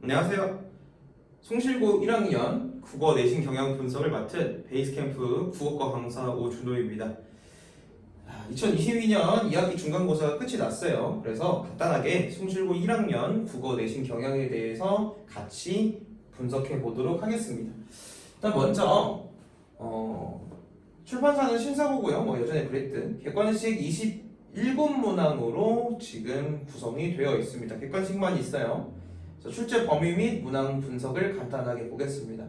안녕하세요. 송실고 1학년 국어 내신 경향 분석을 맡은 베이스캠프 국어과 강사 오준호입니다. 2022년 2학기 중간고사가 끝이 났어요. 그래서 간단하게 송실고 1학년 국어 내신 경향에 대해서 같이 분석해 보도록 하겠습니다. 일단 먼저 출판사는 신사고고요. 여전히 그랬든 객관식 21권 문항으로 지금 구성이 되어 있습니다. 객관식만 있어요. 출제 범위 및 문항 분석을 간단하게 보겠습니다.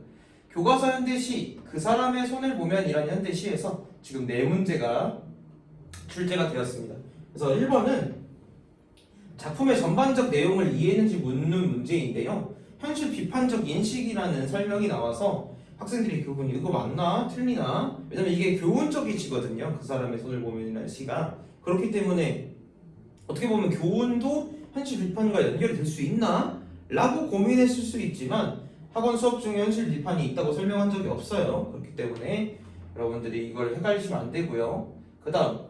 교과서 현대시 그 사람의 손을 보면이라는 현대시에서 지금 4문제가 출제가 되었습니다. 그래서 1번은 작품의 전반적 내용을 이해했는지 묻는 문제인데요. 현실 비판적 인식이라는 설명이 나와서 학생들이 교훈이 이거 맞나? 틀리나? 왜냐면 이게 교훈적이지거든요. 그 사람의 손을 보면이라는 시가. 그렇기 때문에 어떻게 보면 교훈도 현실 비판과 연결이 될 수 있나? 라고 고민했을 수 있지만 학원 수업 중에 현실 비판이 있다고 설명한 적이 없어요. 그렇기 때문에 여러분들이 이걸 헷갈리시면 안 되고요. 그 다음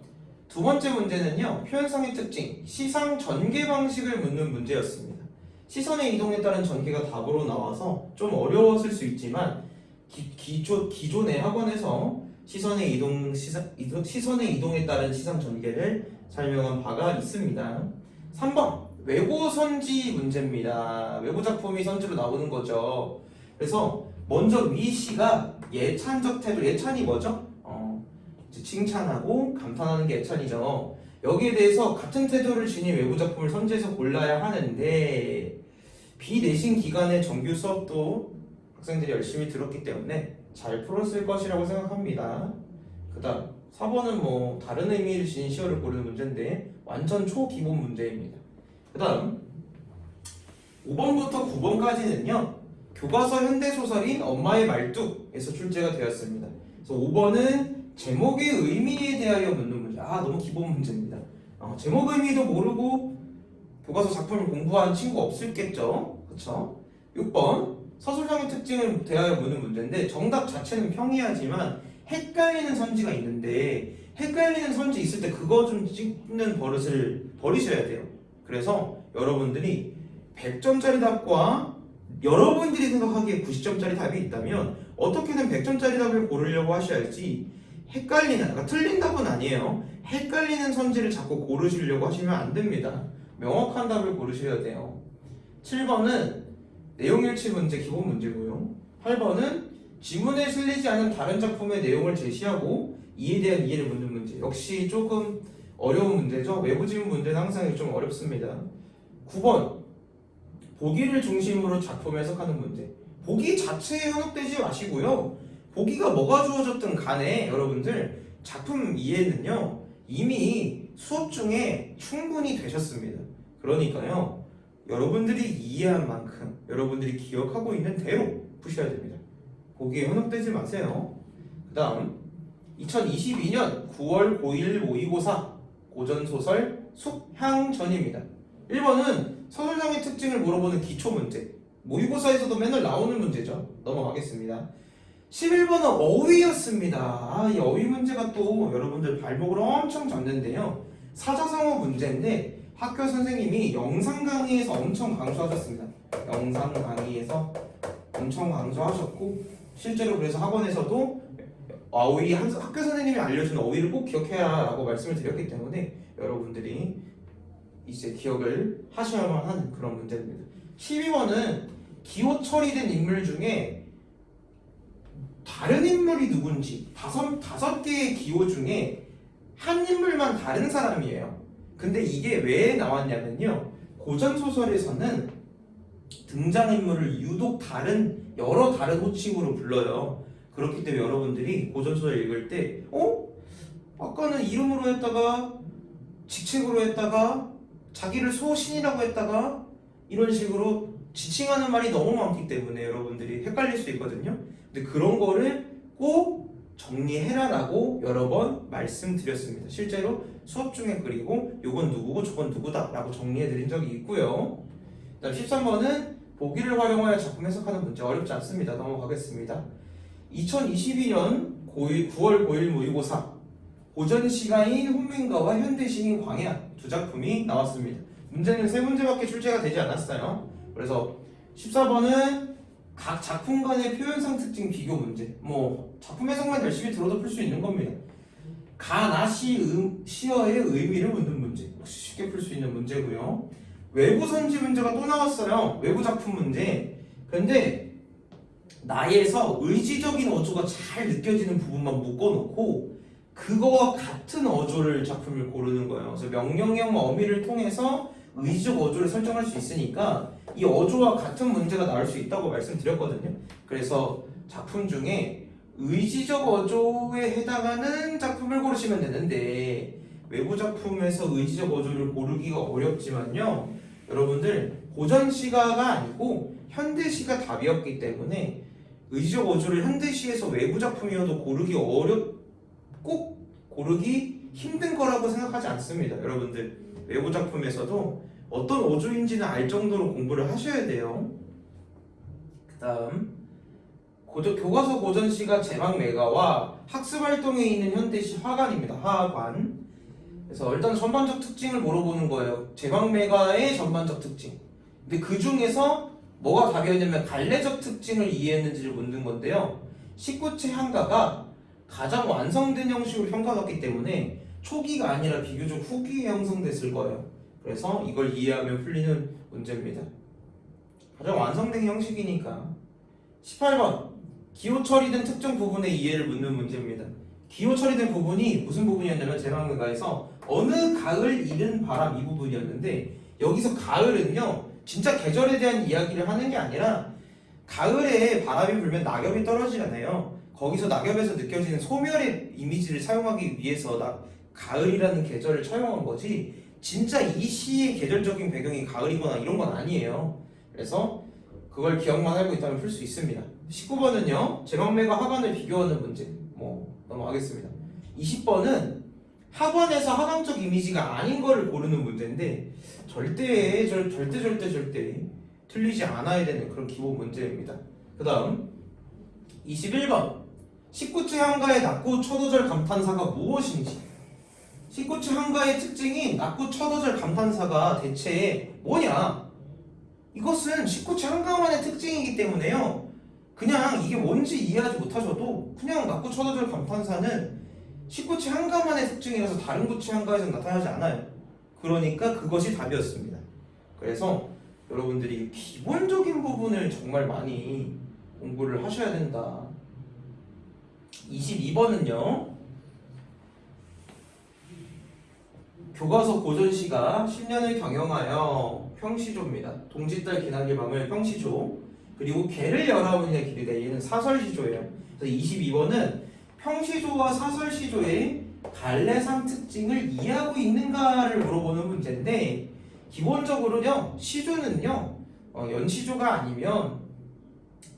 두 번째 문제는요. 표현상의 특징, 시상 전개 방식을 묻는 문제였습니다. 시선의 이동에 따른 전개가 답으로 나와서 좀 어려웠을 수 있지만 기존의 학원에서 시선의 이동에 따른 시상 전개를 설명한 바가 있습니다. 3번 외고 선지 문제입니다. 외고 작품이 선지로 나오는 거죠. 그래서 먼저 위 시가 예찬적 태도, 예찬이 뭐죠? 칭찬하고 감탄하는 게 예찬이죠. 여기에 대해서 같은 태도를 지닌 외부 작품을 선지해서 골라야 하는데 비내신 기간의 정규 수업도 학생들이 열심히 들었기 때문에 잘 풀었을 것이라고 생각합니다. 그 다음 4번은 다른 의미를 지닌 시어를 고르는 문제인데 완전 초기본 문제입니다. 그 다음 5번부터 9번까지는요 교과서 현대소설인 엄마의 말뚝에서 출제가 되었습니다. 그래서 5번은 제목의 의미에 대하여 묻는 문제. 너무 기본 문제입니다. 제목 의미도 모르고 교과서 작품을 공부한 친구 없을겠죠? 그쵸? 6번 서술상의 특징을 대하여 묻는 문제인데 정답 자체는 평이하지만 헷갈리는 선지가 있는데 헷갈리는 선지 있을 때 그거 좀 찍는 버릇을 버리셔야 돼요. 그래서 여러분들이 100점짜리 답과 여러분들이 생각하기에 90점짜리 답이 있다면 어떻게든 100점짜리 답을 고르려고 하셔야지 그러니까 틀린 답은 아니에요. 헷갈리는 선지를 자꾸 고르시려고 하시면 안 됩니다. 명확한 답을 고르셔야 돼요. 7번은 내용일치 문제 기본 문제고요. 8번은 지문에 실리지 않은 다른 작품의 내용을 제시하고 이에 대한 이해를 묻는 문제. 역시 조금 어려운 문제죠. 외부 지문 문제는 항상 좀 어렵습니다. 9번 보기를 중심으로 작품 해석하는 문제. 보기 자체에 현혹되지 마시고요. 보기가 뭐가 주어졌든 간에 여러분들 작품 이해는요 이미 수업 중에 충분히 되셨습니다. 그러니까요 여러분들이 이해한 만큼 여러분들이 기억하고 있는 대로 푸셔야 됩니다. 보기에 현혹되지 마세요. 그 다음 2022년 9월 고1 모의고사 고전소설 숙향전입니다. 1번은 서술상의 특징을 물어보는 기초문제. 모의고사에서도 맨날 나오는 문제죠. 넘어가겠습니다. 11번은 어휘였습니다. 이 어휘 문제가 또 여러분들 발목을 엄청 잡는데요. 사자성어 문제인데 학교 선생님이 영상 강의에서 엄청 강조하셨습니다. 영상 강의에서 엄청 강조하셨고 실제로 그래서 학원에서도 어휘 학교 선생님이 알려준 어휘를 꼭 기억해라 라고 말씀을 드렸기 때문에 여러분들이 이제 기억을 하셔야만 하는 그런 문제입니다. 12번은 기호 처리된 인물 중에 다른 인물이 누군지 다섯 개의 기호 중에 한 인물만 다른 사람이에요. 근데 이게 왜 나왔냐면요. 고전소설에서는 등장인물을 유독 여러 다른 호칭으로 불러요. 그렇기 때문에 여러분들이 고전소설 읽을 때 아까는 이름으로 했다가 직책으로 했다가 자기를 소신이라고 했다가 이런 식으로 지칭하는 말이 너무 많기 때문에 여러분들이 헷갈릴 수 있거든요. 근데 그런 거를 꼭 정리해라라고 여러 번 말씀드렸습니다. 실제로 수업 중에 그리고 요건 누구고 저건 누구다 라고 정리해드린 적이 있고요. 그다음 13번은 보기를 활용하여 작품 해석하는 문제. 어렵지 않습니다. 넘어가겠습니다. 2022년 9월 고1 모의고사 고전시가인 훈민가와 현대시인 광야 두 작품이 나왔습니다. 문제는 3문제밖에 출제가 되지 않았어요. 그래서 14번은 각 작품 간의 표현상 특징 비교 문제. 뭐 작품 해석만 열심히 들어도 풀 수 있는 겁니다. 시어의 의미를 묻는 문제. 쉽게 풀 수 있는 문제고요. 외부 선지 문제가 또 나왔어요. 외부 작품 문제. 근데 나에서 의지적인 어조가 잘 느껴지는 부분만 묶어놓고 그거와 같은 어조를 작품을 고르는 거예요. 그래서 명령형 어미를 통해서 의지적 어조를 설정할 수 있으니까 이 어조와 같은 문제가 나올 수 있다고 말씀드렸거든요. 그래서 작품 중에 의지적 어조에 해당하는 작품을 고르시면 되는데 외부 작품에서 의지적 어조를 고르기가 어렵지만요. 여러분들 고전시가가 아니고 현대시가 답이었기 때문에 의지적 어조를 현대시에서 외부 작품이어도 꼭 고르기 힘든 거라고 생각하지 않습니다. 여러분들 외부 작품에서도 어떤 어조인지는 알 정도로 공부를 하셔야 돼요. 그 다음 교과서 고전시가 제막매가와 학습활동에 있는 현대시 화관입니다. 화관. 그래서 일단 전반적 특징을 물어보는 거예요. 제막매가의 전반적 특징. 근데 그 중에서 뭐가 답이었냐면 갈래적 특징을 이해했는지를 묻는 건데요. 19채 한가가 가장 완성된 형식으로 평가받기 때문에 초기가 아니라 비교적 후기에 형성됐을 거예요. 그래서 이걸 이해하면 풀리는 문제입니다. 가장 완성된 형식이니까. 18번 기호 처리된 특정 부분의 이해를 묻는 문제입니다. 기호 처리된 부분이 무슨 부분이었냐면 제막매가에서 어느 가을 이른 바람 이 부분이었는데 여기서 가을은요 진짜 계절에 대한 이야기를 하는 게 아니라 가을에 바람이 불면 낙엽이 떨어지잖아요. 거기서 낙엽에서 느껴지는 소멸의 이미지를 사용하기 위해서 가을이라는 계절을 차용한 거지 진짜 이 시의 계절적인 배경이 가을이거나 이런 건 아니에요. 그래서 그걸 기억만 하고 있다면 풀 수 있습니다. 19번은요 제막매가 하관을 비교하는 문제 넘어가겠습니다. 20번은 학원에서 학왕적 이미지가 아닌 거를 고르는 문제인데 절대 틀리지 않아야 되는 그런 기본 문제입니다. 그 다음 21번 19채 한가의 낙구 첫어절 감탄사가 무엇인지. 19채 한가의 특징인 낙구 첫어절 감탄사가 대체 뭐냐. 이것은 19채 한가만의 특징이기 때문에요 그냥 이게 뭔지 이해하지 못하셔도 그냥 낙구 첫어절 감탄사는 19채 한가만의 특징이라서 다른 구채 한가에서 나타나지 않아요. 그러니까 그것이 답이었습니다. 그래서 여러분들이 기본적인 부분을 정말 많이 공부를 하셔야 된다. 22번은요 교과서 고전시가 10년을 경영하여 평시조입니다. 동짓달 기나길 밤을 평시조. 그리고 개를 19이나 기르다 얘는 사설시조예요. 그래서 22번은 평시조와 사설시조의 갈래상 특징을 이해하고 있는가를 물어보는 문제인데 기본적으로요 시조는요 연시조가 아니면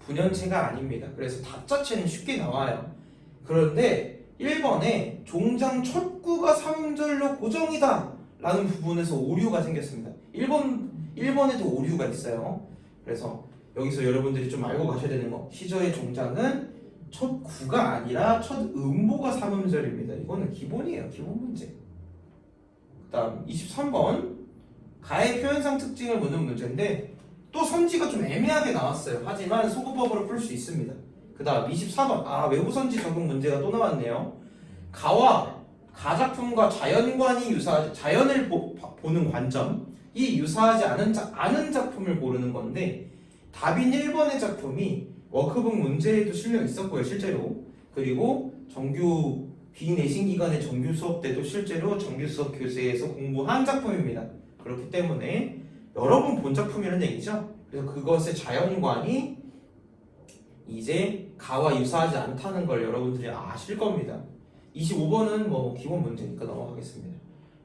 분연체가 아닙니다. 그래서 답 자체는 쉽게 나와요. 그런데 1번에 종장 첫 구가 3음절로 고정이다 라는 부분에서 오류가 생겼습니다. 1번에도 오류가 있어요. 그래서 여기서 여러분들이 좀 알고 가셔야 되는 거 시조의 종장은 첫 구가 아니라 첫 음보가 3음절입니다. 이거는 기본이에요. 기본 문제. 그 다음 23번 가의 표현상 특징을 묻는 문제인데 또 선지가 좀 애매하게 나왔어요. 하지만 소급법으로 풀 수 있습니다. 그 다음 24번 외부 선지 적용 문제가 또 나왔네요. 가와 가작품과 자연관이 유사하지 자연을 보는 관점이 유사하지 않은 작품을 고르는 건데 답인 1번의 작품이 워크북 문제에도 실려 있었고요. 실제로. 그리고 정규 비내신 기간의 정규 수업 때도 실제로 정규 수업 교재에서 공부한 작품입니다. 그렇기 때문에 여러 번 본 작품이라는 얘기죠. 그래서 그것의 자연관이 이제 가와 유사하지 않다는 걸 여러분들이 아실 겁니다. 25번은 기본 문제니까 넘어가겠습니다.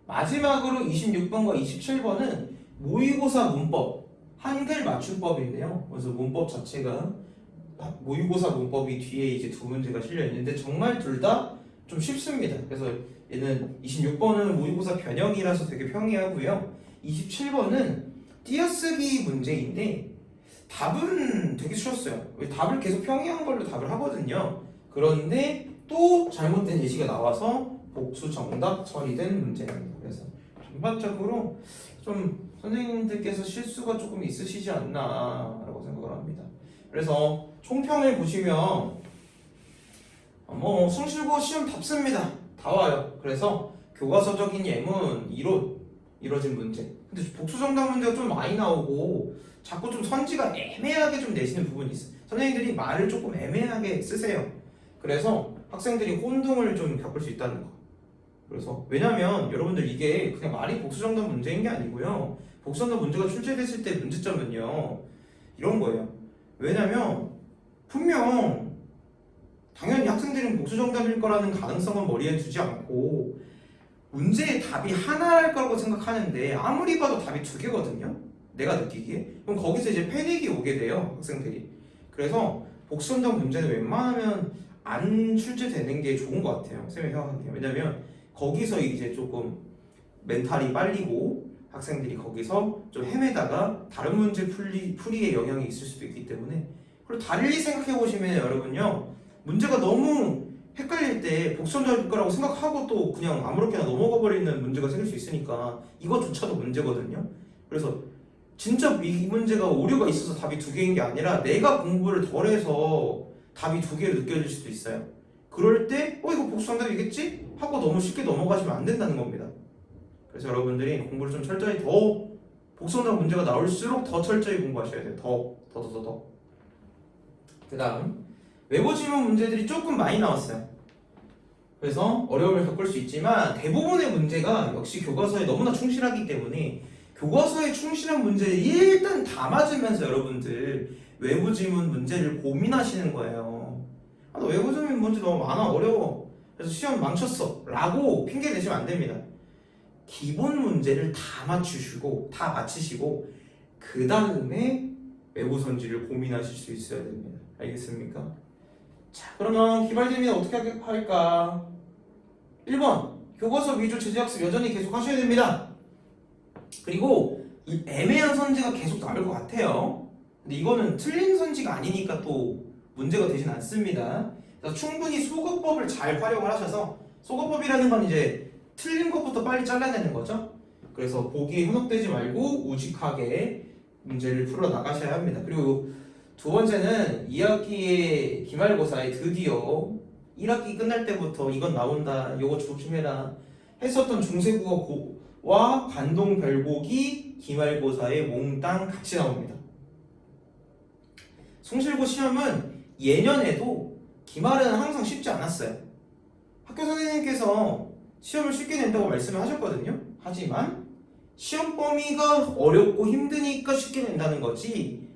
마지막으로 26번과 27번은 모의고사 문법 한글 맞춤법인데요. 그래서 문법 자체가 모의고사 문법이 뒤에 이제 두 문제가 실려 있는데 정말 둘 다 좀 쉽습니다. 그래서 얘는 26번은 모의고사 변형이라서 되게 평이하고요. 27번은 띄어쓰기 문제인데 답은 되게 쉬웠어요. 답을 계속 평이한 걸로 답을 하거든요. 그런데 또 잘못된 예시가 나와서 복수 정답 처리된 문제입니다. 그래서 전반적으로 좀 선생님들께서 실수가 조금 있으시지 않나라고 생각을 합니다. 그래서 총평을 보시면 뭐 숭실고 시험 답습니다. 다 와요. 그래서 교과서적인 예문, 이론, 이뤄진 문제. 근데 복수정답 문제가 좀 많이 나오고 자꾸 좀 선지가 애매하게 좀 내시는 부분이 있어요. 선생님들이 말을 조금 애매하게 쓰세요. 그래서 학생들이 혼동을 좀 겪을 수 있다는 거. 그래서 왜냐면 여러분들 이게 그냥 말이 복수정답 문제인 게 아니고요. 복수정답 문제가 출제됐을 때 문제점은요. 이런 거예요. 왜냐면 분명 당연히 학생들은 복수정답일 거라는 가능성은 머리에 두지 않고 문제의 답이 하나일 거라고 생각하는데 아무리 봐도 답이 두 개거든요. 내가 느끼기에. 그럼 거기서 이제 패닉이 오게 돼요. 학생들이. 그래서 복수정답 문제는 웬만하면 안 출제되는 게 좋은 것 같아요. 선생님이 생각하기에. 왜냐면 거기서 이제 조금 멘탈이 빨리고 학생들이 거기서 좀 헤매다가 다른 문제 풀이에 영향이 있을 수도 있기 때문에. 그리고 달리 생각해 보시면 여러분요, 문제가 너무 헷갈릴 때 복수정답일 거라고 생각하고 또 그냥 아무렇게나 넘어가 버리는 문제가 생길 수 있으니까 이것조차도 문제거든요. 그래서 진짜 이 문제가 오류가 있어서 답이 두 개인 게 아니라 내가 공부를 덜 해서 답이 두 개로 느껴질 수도 있어요. 그럴 때 이거 복수정답이겠지? 하고 너무 쉽게 넘어가시면 안 된다는 겁니다. 그래서 여러분들이 공부를 좀 철저히 더 복수정답 문제가 나올수록 더 철저히 공부하셔야 돼요. 더. 그 다음 외부 지문 문제들이 조금 많이 나왔어요. 그래서 어려움을 겪을 수 있지만 대부분의 문제가 역시 교과서에 너무나 충실하기 때문에 교과서에 충실한 문제를 일단 다 맞으면서 여러분들 외부 지문 문제를 고민하시는 거예요. 나 외부 지문 문제 너무 많아, 어려워. 그래서 시험 망쳤어 라고 핑계 대시면 안 됩니다. 기본 문제를 다 맞추시고 그 다음에 외부 선지를 고민하실 수 있어야 됩니다. 알겠습니까? 자, 그러면 기발재미는 어떻게 할까? 1번 교과서 위주 제재학습 여전히 계속 하셔야 됩니다. 그리고 이 애매한 선지가 계속 나올 것 같아요. 근데 이거는 틀린 선지가 아니니까 또 문제가 되진 않습니다. 그래서 충분히 소거법을 잘 활용을 하셔서, 소거법이라는 건 이제 틀린 것부터 빨리 잘라내는 거죠. 그래서 보기에 현혹되지 말고 우직하게 문제를 풀어 나가셔야 합니다. 그리고 두 번째는 2학기의 기말고사에 드디어 1학기 끝날 때부터 이건 나온다, 이거 조심해라 했었던 중세국어와 관동별보기 기말고사에 몽땅 같이 나옵니다. 숭실고 시험은 예년에도 기말은 항상 쉽지 않았어요. 학교 선생님께서 시험을 쉽게 낸다고 말씀을 하셨거든요. 하지만 시험 범위가 어렵고 힘드니까 쉽게 낸다는 거지,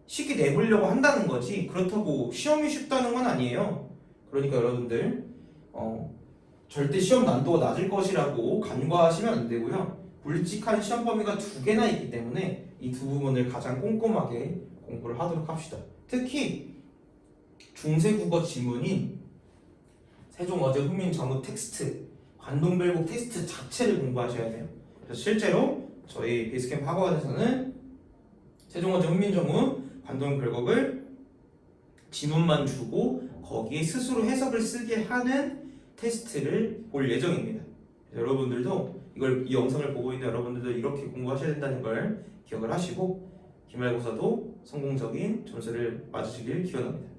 쉽게 내보려고 한다는 거지, 그렇다고 시험이 쉽다는 건 아니에요. 그러니까 여러분들 절대 시험 난도가 낮을 것이라고 간과하시면 안 되고요. 굵직한 시험 범위가 두 개나 있기 때문에 이 두 부분을 가장 꼼꼼하게 공부를 하도록 합시다. 특히 중세국어 지문인 세종어제 훈민정음 텍스트, 관동별복 텍스트 자체를 공부하셔야 돼요. 그래서 실제로 저희 베이스캠프 학원에서는 세종어제 훈민정음 관동별곡을 지문만 주고 거기에 스스로 해석을 쓰게 하는 테스트를 볼 예정입니다. 여러분들도 이 영상을 보고 있는 여러분들도 이렇게 공부하셔야 된다는 걸 기억을 하시고 기말고사도 성공적인 점수를 맞으시길 기원합니다.